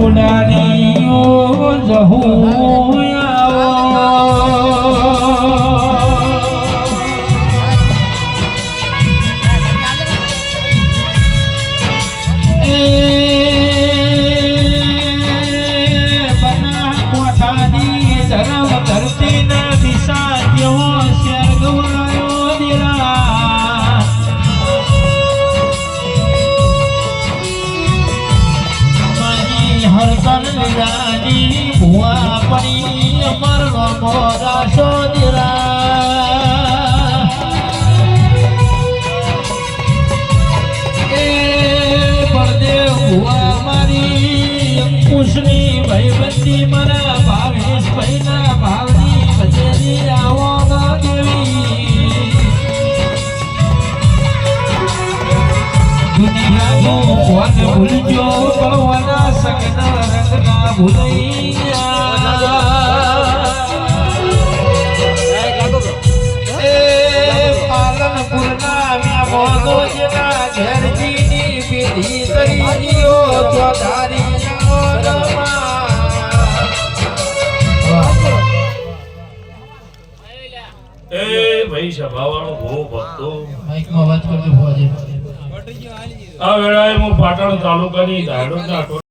ઉડાની ઓ જહું ભુવા પડી અમરનો મોરા સોદરા એ બળદેવ ભુવા મારી અંકુશની ભયબંધી મારા ભાવેશ ભાઈના ભાવની ભજેરી આવો દેવી દુનિયાનું કોણ ભૂલજો ભગવાના સંગના રંગના ભૂલૈયા એ પાલનપુરના મ્યા મોદોજના ઘેરજીની પેઢી તરીજીઓ ચોધારી એ ભાઈ સભાવાળો બહુ ભક્તો માઈકમાં વાત કરજો ભોજે આ વેળાએ હું પાટણ તાલુકાની ધાડોદના